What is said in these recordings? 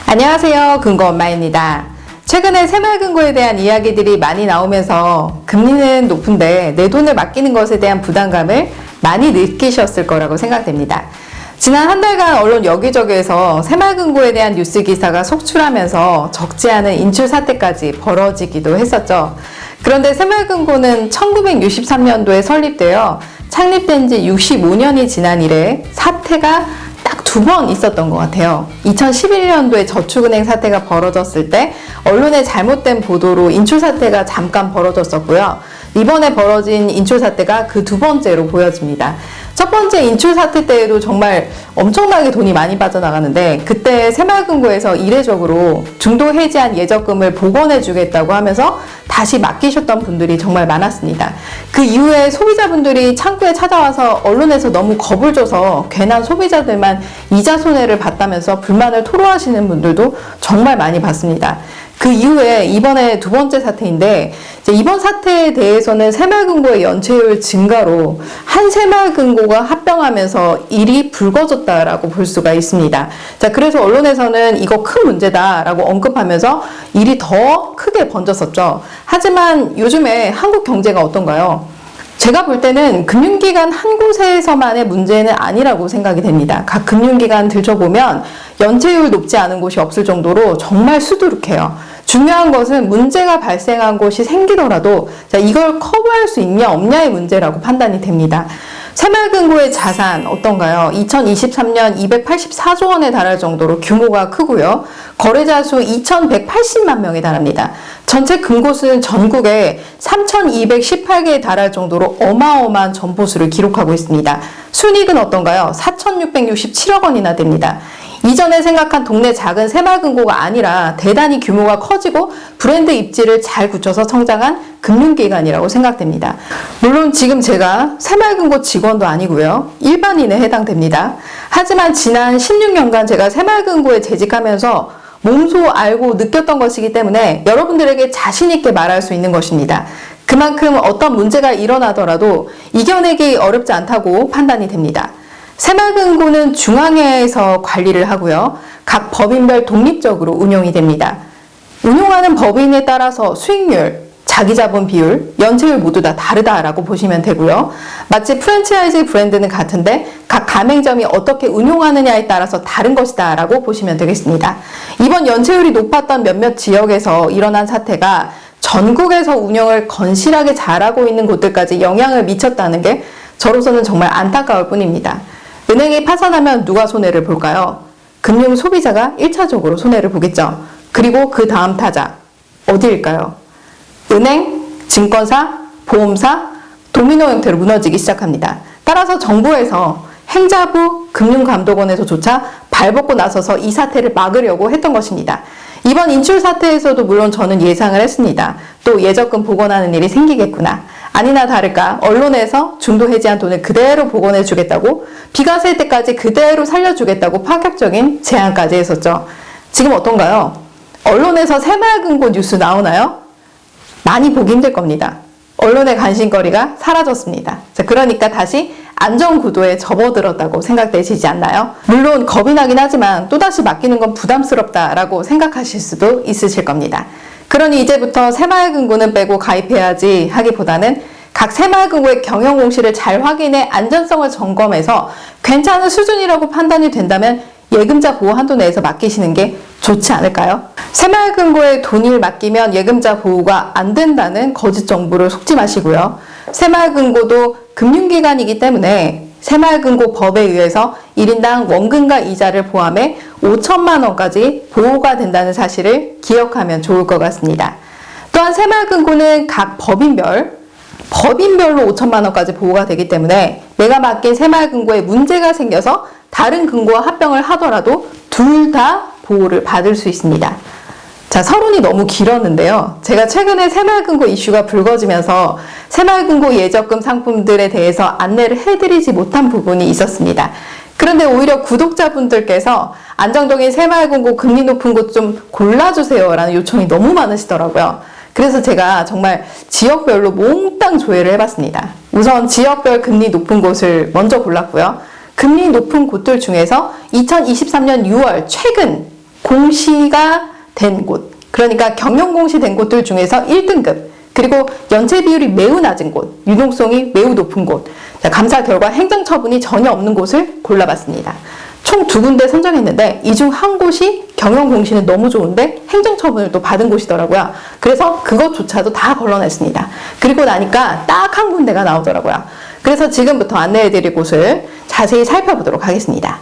안녕하세요. 금고엄마입니다. 최근에 새마을금고에 대한 이야기들이 많이 나오면서 금리는 높은데 내 돈을 맡기는 것에 대한 부담감을 많이 느끼셨을 거라고 생각됩니다. 지난 한 달간 언론 여기저기에서 새마을금고에 대한 뉴스 기사가 속출하면서 적지 않은 인출 사태까지 벌어지기도 했었죠. 그런데 새마을금고는 1963년도에 설립되어 창립된 지 65년이 지난 이래 사태가 딱 2번 있었던 것 같아요. 2011년도에 저축은행 사태가 벌어졌을 때 언론의 잘못된 보도로 인출 사태가 잠깐 벌어졌었고요. 이번에 벌어진 인출 사태가 그 2번째로 보여집니다. 첫 번째 인출 사태 때에도 정말 엄청나게 돈이 많이 빠져나가는데 그때 새마을금고에서 이례적으로 중도 해지한 예적금을 복원해 주겠다고 하면서 다시 맡기셨던 분들이 정말 많았습니다. 그 이후에 소비자분들이 창구에 찾아와서 언론에서 너무 겁을 줘서 괜한 소비자들만 이자 손해를 봤다면서 불만을 토로하시는 분들도 정말 많이 봤습니다. 그 이후에 이번에 2번째 사태인데 이번 사태에 대해서는 새마을금고의 연체율 증가로 한 새마을금고가 합병하면서 일이 불거졌다라고 볼 수가 있습니다. 자, 그래서 언론에서는 이거 큰 문제다라고 언급하면서 일이 더 크게 번졌었죠. 하지만 요즘에 한국 경제가 어떤가요? 제가 볼 때는 금융기관 한 곳에서만의 문제는 아니라고 생각이 됩니다. 각 금융기관 들춰보면 연체율 높지 않은 곳이 없을 정도로 정말 수두룩해요. 중요한 것은 문제가 발생한 곳이 생기더라도 이걸 커버할 수 있냐 없냐의 문제라고 판단이 됩니다. 새마을금고의 자산 어떤가요? 2023년 284조 원에 달할 정도로 규모가 크고요. 거래자 수 2180만 명에 달합니다. 전체 금고수는 전국에 3218개에 달할 정도로 어마어마한 점포수를 기록하고 있습니다. 순이익은 어떤가요? 4667억 원이나 됩니다. 이전에 생각한 동네 작은 새마을금고가 아니라 대단히 규모가 커지고 브랜드 입지를 잘 굳혀서 성장한 금융기관이라고 생각됩니다. 물론 지금 제가 새마을금고 직원도 아니고요. 일반인에 해당됩니다. 하지만 지난 16년간 제가 새마을금고에 재직하면서 몸소 알고 느꼈던 것이기 때문에 여러분들에게 자신 있게 말할 수 있는 것입니다. 그만큼 어떤 문제가 일어나더라도 이겨내기 어렵지 않다고 판단이 됩니다. 새마을금고는 중앙회에서 관리를 하고요. 각 법인별 독립적으로 운용이 됩니다. 운용하는 법인에 따라서 수익률, 자기자본 비율, 연체율 모두 다 다르다라고 보시면 되고요. 마치 프랜차이즈 브랜드는 같은데 각 가맹점이 어떻게 운용하느냐에 따라서 다른 것이다 라고 보시면 되겠습니다. 이번 연체율이 높았던 몇몇 지역에서 일어난 사태가 전국에서 운영을 건실하게 잘하고 있는 곳들까지 영향을 미쳤다는 게 저로서는 정말 안타까울 뿐입니다. 은행이 파산하면 누가 손해를 볼까요? 금융 소비자가 1차적으로 손해를 보겠죠. 그리고 그 다음 타자 어디일까요? 은행, 증권사, 보험사, 도미노 형태로 무너지기 시작합니다. 따라서 정부에서 행자부, 금융감독원에서조차 발벗고 나서서 이 사태를 막으려고 했던 것입니다. 이번 인출 사태에서도 물론 저는 예상을 했습니다. 또 예적금 복원하는 일이 생기겠구나. 아니나 다를까 언론에서 중도 해지한 돈을 그대로 복원해 주겠다고 비가 셀 때까지 그대로 살려주겠다고 파격적인 제안까지 했었죠. 지금 어떤가요? 언론에서 새마을금고 뉴스 나오나요? 많이 보기 힘들 겁니다. 언론의 관심거리가 사라졌습니다. 자, 그러니까 다시 안전구도에 접어들었다고 생각되시지 않나요? 물론 겁이 나긴 하지만 또다시 맡기는 건 부담스럽다라고 생각하실 수도 있으실 겁니다. 그러니 이제부터 새마을금고는 빼고 가입해야지 하기보다는 각 새마을금고의 경영 공시를 잘 확인해 안전성을 점검해서 괜찮은 수준이라고 판단이 된다면 예금자 보호 한도 내에서 맡기시는 게 좋지 않을까요? 새마을금고에 돈을 맡기면 예금자 보호가 안 된다는 거짓 정보를 속지 마시고요. 새마을금고도 금융기관이기 때문에 새마을금고 법에 의해서 1인당 원금과 이자를 포함해 5천만 원까지 보호가 된다는 사실을 기억하면 좋을 것 같습니다. 또한 새마을금고는 각 법인별로 5천만 원까지 보호가 되기 때문에 내가 맡긴 새마을금고에 문제가 생겨서 다른 금고와 합병을 하더라도 둘 다 보호를 받을 수 있습니다. 자, 서론이 너무 길었는데요. 제가 최근에 새마을금고 이슈가 불거지면서 새마을금고 예적금 상품들에 대해서 안내를 해드리지 못한 부분이 있었습니다. 그런데 오히려 구독자분들께서 안정적인 새마을금고 금리 높은 곳 좀 골라주세요 라는 요청이 너무 많으시더라고요. 그래서 제가 정말 지역별로 몽땅 조회를 해봤습니다. 우선 지역별 금리 높은 곳을 먼저 골랐고요. 금리 높은 곳들 중에서 2023년 6월 최근 공시가 된 곳, 그러니까 경영 공시된 곳들 중에서 1등급, 그리고 연체 비율이 매우 낮은 곳, 유동성이 매우 높은 곳, 자, 감사 결과 행정처분이 전혀 없는 곳을 골라봤습니다. 총 2군데 선정했는데 이 중 한 곳이 경영 공시는 너무 좋은데 행정처분을 또 받은 곳이더라고요. 그래서 그것조차도 다 걸러냈습니다. 그리고 나니까 딱 한 군데가 나오더라고요. 그래서 지금부터 안내해드릴 곳을 자세히 살펴보도록 하겠습니다.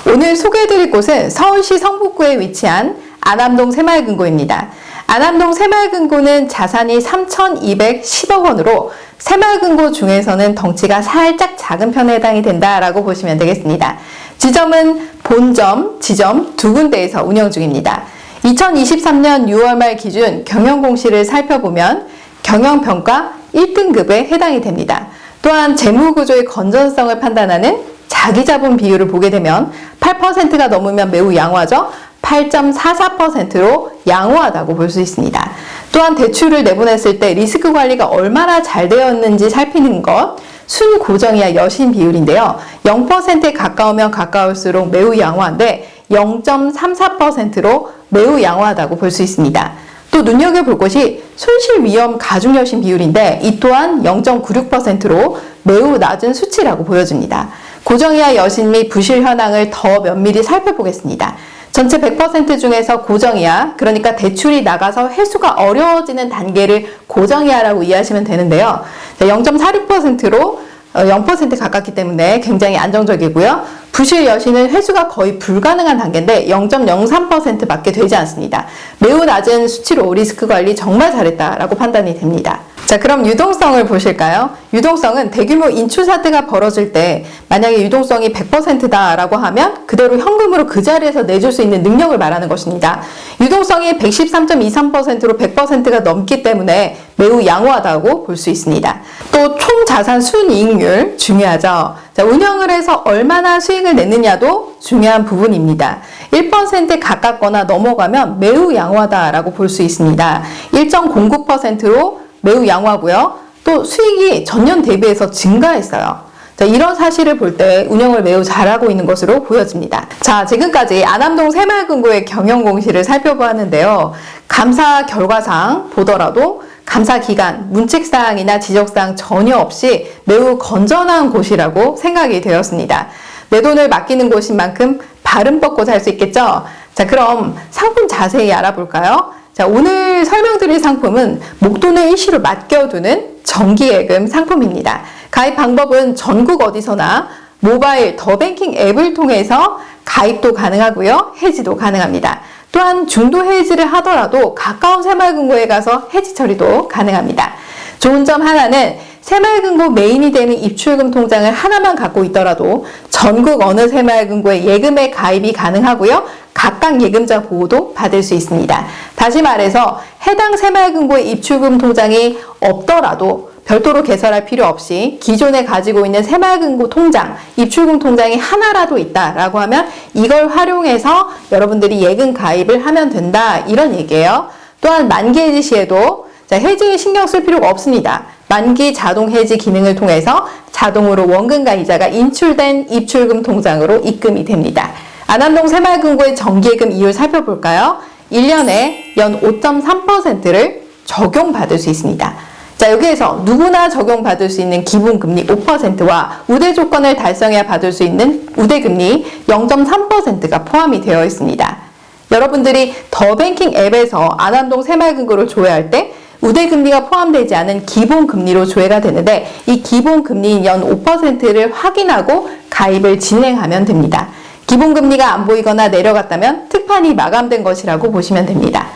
오늘 소개해드릴 곳은 서울시 성북구에 위치한 안암동 새마을금고입니다. 안암동 새마을금고는 자산이 3,210억 원으로 새마을금고 중에서는 덩치가 살짝 작은 편에 해당이 된다라고 보시면 되겠습니다. 지점은 본점, 지점 2군데에서 운영 중입니다. 2023년 6월 말 기준 경영공시를 살펴보면 경영평가 1등급에 해당이 됩니다. 또한 재무구조의 건전성을 판단하는 자기자본 비율을 보게 되면 8%가 넘으면 매우 양호하죠. 8.44%로 양호하다고 볼 수 있습니다. 또한 대출을 내보냈을 때 리스크 관리가 얼마나 잘 되었는지 살피는 것, 순고정이야 여신 비율인데요. 0%에 가까우면 가까울수록 매우 양호한데 0.34%로 매우 양호하다고 볼 수 있습니다. 또 눈여겨볼 것이 손실 위험 가중 여신 비율인데 이 또한 0.96%로 매우 낮은 수치라고 보여집니다. 고정이하 여신 및 부실 현황을 더 면밀히 살펴보겠습니다. 전체 100% 중에서 고정이하, 그러니까 대출이 나가서 회수가 어려워지는 단계를 고정이하라고 이해하시면 되는데요. 0.46%로 0% 가깝기 때문에 굉장히 안정적이고요. 부실 여신은 회수가 거의 불가능한 단계인데 0.03%밖에 되지 않습니다. 매우 낮은 수치로 리스크 관리 정말 잘했다라고 판단이 됩니다. 자, 그럼 유동성을 보실까요? 유동성은 대규모 인출 사태가 벌어질 때 만약에 유동성이 100%다라고 하면 그대로 현금으로 그 자리에서 내줄 수 있는 능력을 말하는 것입니다. 유동성이 113.23%로 100%가 넘기 때문에 매우 양호하다고 볼 수 있습니다. 또 총자산 순이익률 중요하죠. 자, 운영을 해서 얼마나 수익을 내느냐도 중요한 부분입니다. 1%에 가깝거나 넘어가면 매우 양호하다라고 볼 수 있습니다. 1.09%로 매우 양호하고요. 또 수익이 전년 대비해서 증가했어요. 자, 이런 사실을 볼 때 운영을 매우 잘하고 있는 것으로 보여집니다. 자, 지금까지 안암동 새마을금고의 경영공시를 살펴보았는데요. 감사 결과상 보더라도 감사 기간, 문책사항이나 지적사항 전혀 없이 매우 건전한 곳이라고 생각이 되었습니다. 내 돈을 맡기는 곳인 만큼 발은 뻗고 살 수 있겠죠? 자, 그럼 상품 자세히 알아볼까요? 자, 오늘 설명드릴 상품은 목돈을 일시로 맡겨두는 정기예금 상품입니다. 가입 방법은 전국 어디서나 모바일 더뱅킹 앱을 통해서 가입도 가능하고요. 해지도 가능합니다. 또한 중도 해지를 하더라도 가까운 새마을금고에 가서 해지 처리도 가능합니다. 좋은 점 하나는 새마을금고 메인이 되는 입출금 통장을 하나만 갖고 있더라도 전국 어느 새마을금고에 예금에 가입이 가능하고요. 각각 예금자 보호도 받을 수 있습니다. 다시 말해서 해당 새마을금고의 입출금 통장이 없더라도 별도로 개설할 필요 없이 기존에 가지고 있는 새마을금고 통장, 입출금 통장이 하나라도 있다라고 하면 이걸 활용해서 여러분들이 예금 가입을 하면 된다, 이런 얘기예요. 또한 만기 해지 시에도 해지에 신경 쓸 필요가 없습니다. 만기 자동 해지 기능을 통해서 자동으로 원금과 이자가 인출된 입출금 통장으로 입금이 됩니다. 안암동 새마을금고의 정기예금 이율 살펴볼까요? 1년에 연 5.3%를 적용받을 수 있습니다. 자, 여기에서 누구나 적용받을 수 있는 기본금리 5%와 우대 조건을 달성해야 받을 수 있는 우대금리 0.3%가 포함이 되어 있습니다. 여러분들이 더뱅킹 앱에서 안암동 새마을금고를 조회할 때 우대금리가 포함되지 않은 기본금리로 조회가 되는데 이 기본금리인 연 5%를 확인하고 가입을 진행하면 됩니다. 기본금리가 안 보이거나 내려갔다면 특판이 마감된 것이라고 보시면 됩니다.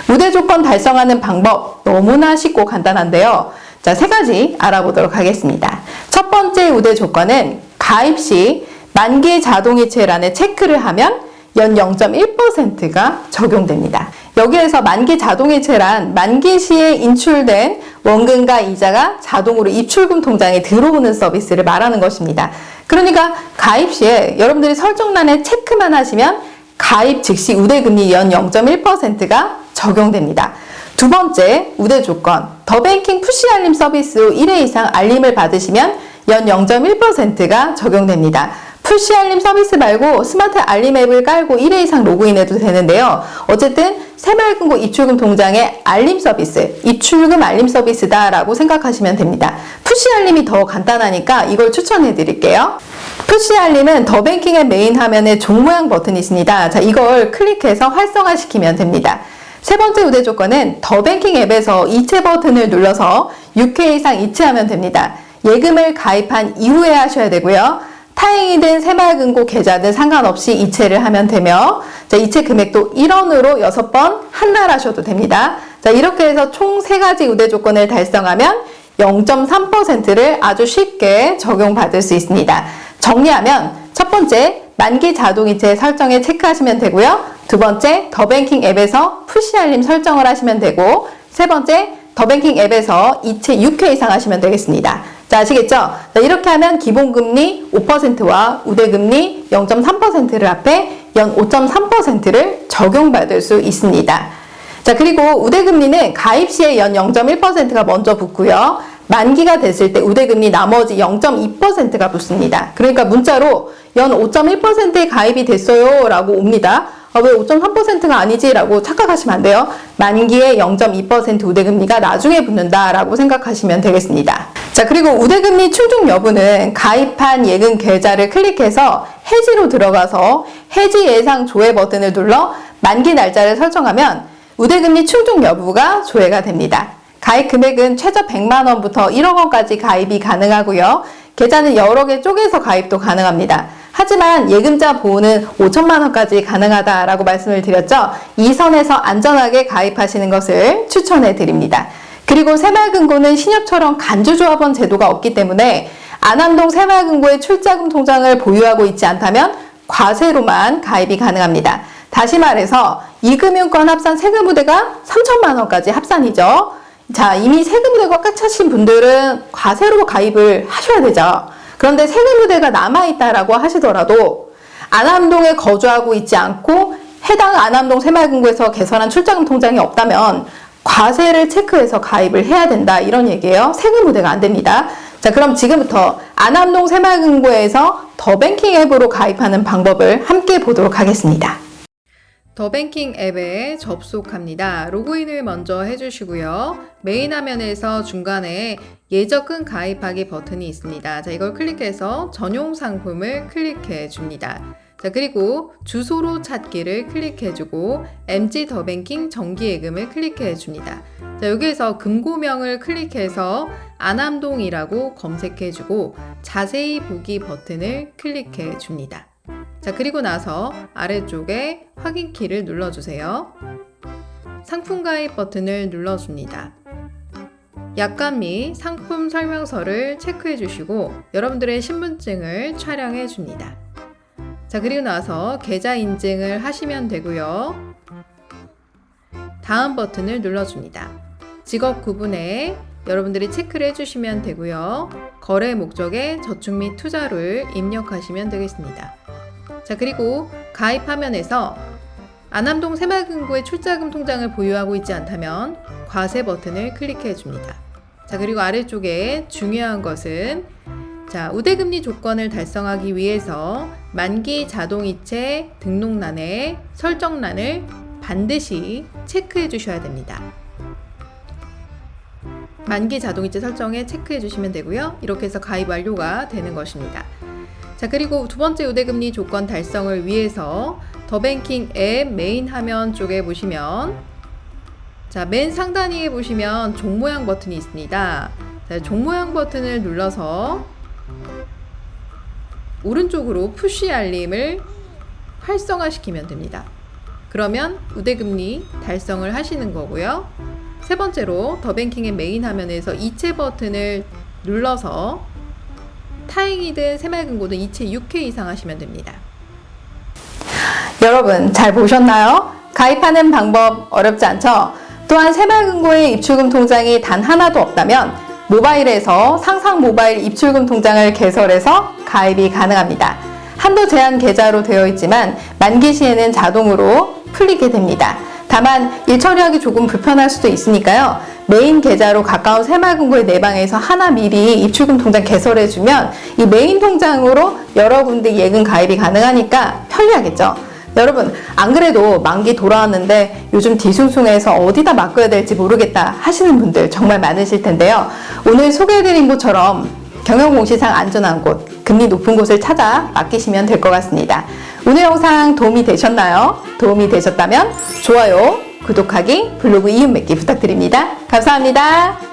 우대 조건 달성하는 방법 너무나 쉽고 간단한데요. 자, 3가지 알아보도록 하겠습니다. 첫 번째 우대 조건은 가입 시 만기 자동이체란에 체크를 하면 연 0.1%가 적용됩니다. 여기에서 만기 자동이체란 만기 시에 인출된 원금과 이자가 자동으로 입출금 통장에 들어오는 서비스를 말하는 것입니다. 그러니까 가입 시에 여러분들이 설정란에 체크만 하시면 가입 즉시 우대금리 연 0.1%가 적용됩니다. 두 번째 우대 조건, 더뱅킹 푸시 알림 서비스로 1회 이상 알림을 받으시면 연 0.1%가 적용됩니다. 푸시 알림 서비스 말고 스마트 알림 앱을 깔고 1회 이상 로그인해도 되는데요. 어쨌든 새마을금고 입출금 통장의 알림 서비스, 입출금 알림 서비스다라고 생각하시면 됩니다. 푸시 알림이 더 간단하니까 이걸 추천해 드릴게요. 푸시 알림은 더뱅킹의 메인 화면에 종 모양 버튼이 있습니다. 자, 이걸 클릭해서 활성화시키면 됩니다. 세 번째 우대 조건은 더뱅킹 앱에서 이체 버튼을 눌러서 6회 이상 이체하면 됩니다. 예금을 가입한 이후에 하셔야 되고요. 타행이든 새마을금고 계좌든 상관없이 이체를 하면 되며, 자, 이체 금액도 1원으로 6번 한 달 하셔도 됩니다. 자, 이렇게 해서 총 3가지 우대 조건을 달성하면 0.3%를 아주 쉽게 적용받을 수 있습니다. 정리하면 첫 번째, 만기 자동이체 설정에 체크하시면 되고요. 두 번째, 더뱅킹 앱에서 푸시 알림 설정을 하시면 되고, 세 번째, 더뱅킹 앱에서 이체 6회 이상 하시면 되겠습니다. 자, 아시겠죠? 자, 이렇게 하면 기본금리 5%와 우대금리 0.3%를 합해 연 5.3%를 적용받을 수 있습니다. 자, 그리고 우대금리는 가입 시에 연 0.1%가 먼저 붙고요. 만기가 됐을 때 우대금리 나머지 0.2%가 붙습니다. 그러니까 문자로 연 5.1%에 가입이 됐어요 라고 옵니다. 왜 5.3%가 아니지? 라고 착각하시면 안 돼요. 만기에 0.2% 우대금리가 나중에 붙는다 라고 생각하시면 되겠습니다. 자, 그리고 우대금리 충족 여부는 가입한 예금 계좌를 클릭해서 해지로 들어가서 해지 예상 조회 버튼을 눌러 만기 날짜를 설정하면 우대금리 충족 여부가 조회가 됩니다. 가입 금액은 최저 100만 원부터 1억 원까지 가입이 가능하고요. 계좌는 여러 개 쪼개서 가입도 가능합니다. 하지만 예금자 보호는 5천만 원까지 가능하다라고 말씀을 드렸죠. 이 선에서 안전하게 가입하시는 것을 추천해 드립니다. 그리고 새마을금고는 신협처럼 간주조합원 제도가 없기 때문에 안암동 새마을금고의 출자금 통장을 보유하고 있지 않다면 과세로만 가입이 가능합니다. 다시 말해서 이금융권 합산 세금부대가 3천만 원까지 합산이죠. 자, 이미 세금부대가 꽉 차신 분들은 과세로 가입을 하셔야 되죠. 그런데 세금부대가 남아있다라고 하시더라도 안암동에 거주하고 있지 않고 해당 안암동 새마을금고에서 개설한 출자금 통장이 없다면 과세를 체크해서 가입을 해야 된다, 이런 얘기예요. 세금부대가 안 됩니다. 자, 그럼 지금부터 안암동 새마을금고에서 더뱅킹 앱으로 가입하는 방법을 함께 보도록 하겠습니다. 더뱅킹 앱에 접속합니다. 로그인을 먼저 해주시고요. 메인 화면에서 중간에 예적금 가입하기 버튼이 있습니다. 자, 이걸 클릭해서 전용 상품을 클릭해 줍니다. 자, 그리고 주소로 찾기를 클릭해주고 MG 더뱅킹 정기예금을 클릭해줍니다. 자, 여기에서 금고명을 클릭해서 안암동이라고 검색해주고 자세히 보기 버튼을 클릭해줍니다. 자, 그리고 나서 아래쪽에 확인키를 눌러주세요. 상품 가입 버튼을 눌러줍니다. 약관 및 상품 설명서를 체크해주시고 여러분들의 신분증을 촬영해줍니다. 자, 그리고 나서 계좌 인증을 하시면 되고요. 다음 버튼을 눌러줍니다. 직업 구분에 여러분들이 체크를 해주시면 되고요. 거래 목적의 저축 및 투자를 입력하시면 되겠습니다. 자, 그리고 가입 화면에서 안암동 새마을금고의 출자금 통장을 보유하고 있지 않다면 과세 버튼을 클릭해 줍니다. 자, 그리고 아래쪽에 중요한 것은 자, 우대금리 조건을 달성하기 위해서 만기 자동이체 등록란에 설정란을 반드시 체크해 주셔야 됩니다. 만기 자동이체 설정에 체크해 주시면 되고요. 이렇게 해서 가입 완료가 되는 것입니다. 자, 그리고 두 번째 우대금리 조건 달성을 위해서 더뱅킹 앱 메인 화면 쪽에 보시면 자, 맨 상단위에 보시면 종 모양 버튼이 있습니다. 자, 종 모양 버튼을 눌러서 오른쪽으로 푸시 알림을 활성화시키면 됩니다. 그러면 우대금리 달성을 하시는 거고요. 세 번째로 더뱅킹의 메인 화면에서 이체 버튼을 눌러서 타행이든 새마을금고든 이체 6회 이상 하시면 됩니다. 여러분 잘 보셨나요? 가입하는 방법 어렵지 않죠? 또한 새마을금고의 입출금 통장이 단 하나도 없다면 모바일에서 상상 모바일 입출금 통장을 개설해서 가입이 가능합니다. 한도 제한 계좌로 되어 있지만 만기 시에는 자동으로 풀리게 됩니다. 다만 일 처리하기 조금 불편할 수도 있으니까요. 메인 계좌로 가까운 새마을금고의 내방에서 하나 미리 입출금 통장 개설해주면 이 메인 통장으로 여러 군데 예금 가입이 가능하니까 편리하겠죠. 여러분, 안 그래도 만기 돌아왔는데 요즘 뒤숭숭해서 어디다 맡겨야 될지 모르겠다 하시는 분들 정말 많으실 텐데요. 오늘 소개해드린 곳처럼 경영공시상 안전한 곳, 금리 높은 곳을 찾아 맡기시면 될 것 같습니다. 오늘 영상 도움이 되셨나요? 도움이 되셨다면 좋아요, 구독하기, 블로그 이음 맺기 부탁드립니다. 감사합니다.